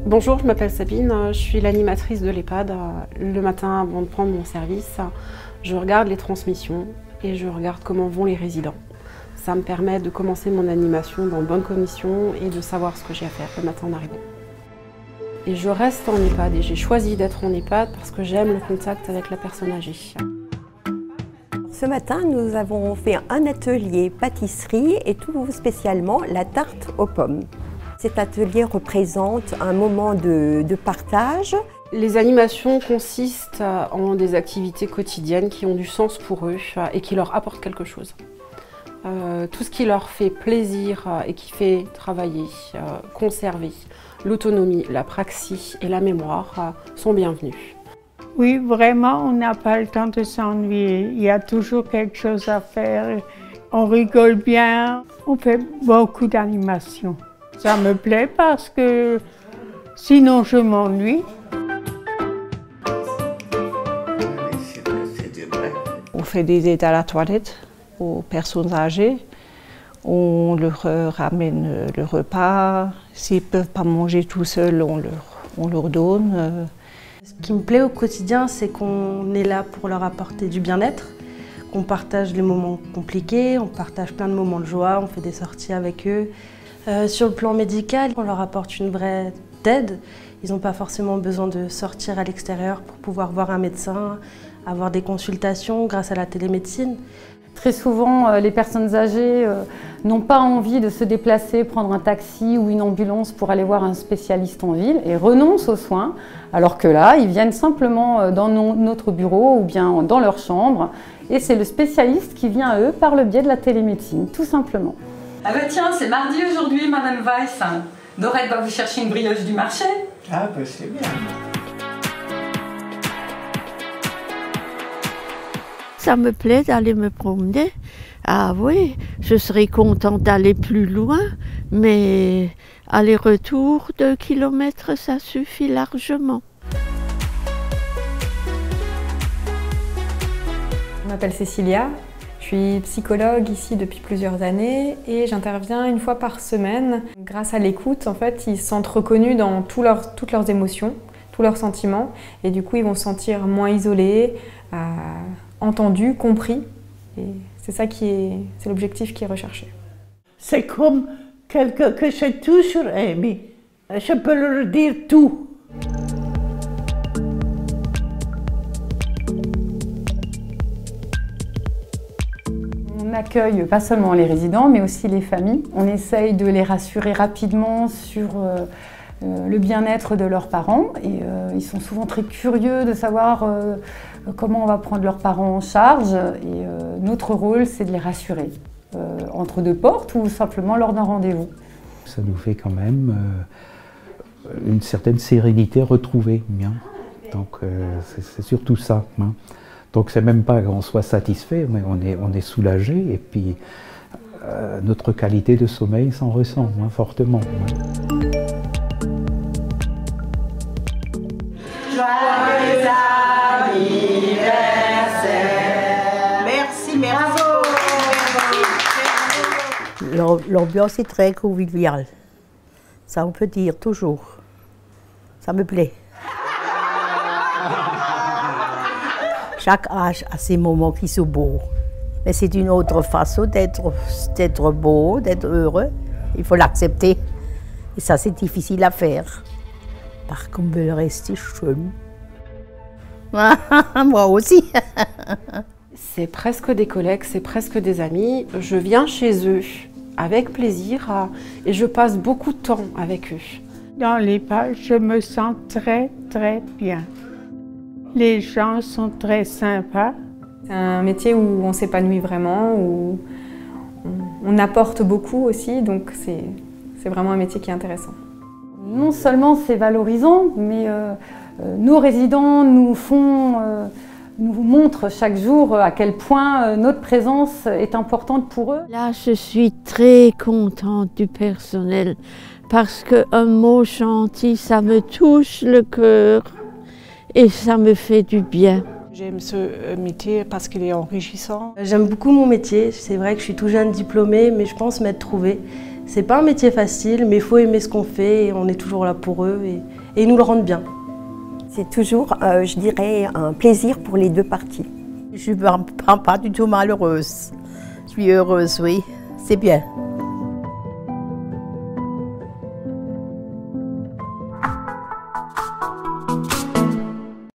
Bonjour, je m'appelle Sabine, je suis l'animatrice de l'EHPAD. Le matin, avant de prendre mon service, je regarde les transmissions et je regarde comment vont les résidents. Ça me permet de commencer mon animation dans de bonnes conditions et de savoir ce que j'ai à faire le matin en arrivant. Et je reste en EHPAD et j'ai choisi d'être en EHPAD parce que j'aime le contact avec la personne âgée. Ce matin, nous avons fait un atelier pâtisserie et tout spécialement la tarte aux pommes. Cet atelier représente un moment de partage. Les animations consistent en des activités quotidiennes qui ont du sens pour eux et qui leur apportent quelque chose. Tout ce qui leur fait plaisir et qui fait travailler, conserver l'autonomie, la praxis et la mémoire sont bienvenus. Oui, vraiment, on n'a pas le temps de s'ennuyer. Il y a toujours quelque chose à faire. On rigole bien. On fait beaucoup d'animations. Ça me plaît parce que sinon je m'ennuie. On fait des aides à la toilette aux personnes âgées. On leur ramène le repas. S'ils ne peuvent pas manger tout seuls, on leur donne. Ce qui me plaît au quotidien, c'est qu'on est là pour leur apporter du bien-être, qu'on partage les moments compliqués, on partage plein de moments de joie, on fait des sorties avec eux. Sur le plan médical, on leur apporte une vraie aide. Ils n'ont pas forcément besoin de sortir à l'extérieur pour pouvoir voir un médecin, avoir des consultations grâce à la télémédecine. Très souvent, les personnes âgées n'ont pas envie de se déplacer, prendre un taxi ou une ambulance pour aller voir un spécialiste en ville et renoncent aux soins, alors que là, ils viennent simplement dans notre bureau ou bien dans leur chambre et c'est le spécialiste qui vient à eux par le biais de la télémédecine, tout simplement. Ah bah tiens, c'est mardi aujourd'hui, Madame Weiss. Dorette va vous chercher une brioche du marché. Ah bah c'est bien. Ça me plaît d'aller me promener. Ah oui, je serais contente d'aller plus loin, mais aller-retour 2 kilomètres, ça suffit largement. Je m'appelle Cécilia, je suis psychologue ici depuis plusieurs années et j'interviens une fois par semaine. Grâce à l'écoute, en fait, ils se sentent reconnus dans toutes leurs émotions, tous leurs sentiments et du coup, ils vont se sentir moins isolés, entendus, compris. Et c'est ça c'est l'objectif qui est recherché. C'est comme quelqu'un que j'ai toujours aimé. Je peux leur dire tout. On accueille pas seulement les résidents, mais aussi les familles. On essaye de les rassurer rapidement sur le bien-être de leurs parents. Et ils sont souvent très curieux de savoir comment on va prendre leurs parents en charge. Et notre rôle, c'est de les rassurer entre deux portes ou simplement lors d'un rendez-vous. Ça nous fait quand même une certaine sérénité retrouvée. Hein. Donc c'est surtout ça. Hein. Donc c'est même pas qu'on soit satisfait, mais on est soulagé et puis notre qualité de sommeil s'en ressent fortement. Joyeux anniversaire! Merci, merci. L'ambiance est très conviviale. Ça on peut dire toujours. Ça me plaît. Chaque âge a ses moments qui sont beaux. Mais c'est une autre façon d'être beau, d'être heureux. Il faut l'accepter. Et ça, c'est difficile à faire. Par contre, le reste est jeune. Moi aussi. C'est presque des collègues, c'est presque des amis. Je viens chez eux avec plaisir et je passe beaucoup de temps avec eux. Dans l'EHPAD, je me sens très, très bien. Les gens sont très sympas. C'est un métier où on s'épanouit vraiment, où on apporte beaucoup aussi, donc c'est vraiment un métier qui est intéressant. Non seulement c'est valorisant, mais nos résidents nous montrent chaque jour à quel point notre présence est importante pour eux. Là, je suis très contente du personnel parce qu'un mot gentil, ça me touche le cœur et ça me fait du bien. J'aime ce métier parce qu'il est enrichissant. J'aime beaucoup mon métier. C'est vrai que je suis tout jeune diplômée, mais je pense m'être trouvée. C'est pas un métier facile, mais il faut aimer ce qu'on fait et on est toujours là pour eux et ils nous le rendent bien. C'est toujours, je dirais, un plaisir pour les deux parties. Je ne me rends pas du tout malheureuse. Je suis heureuse, oui. C'est bien.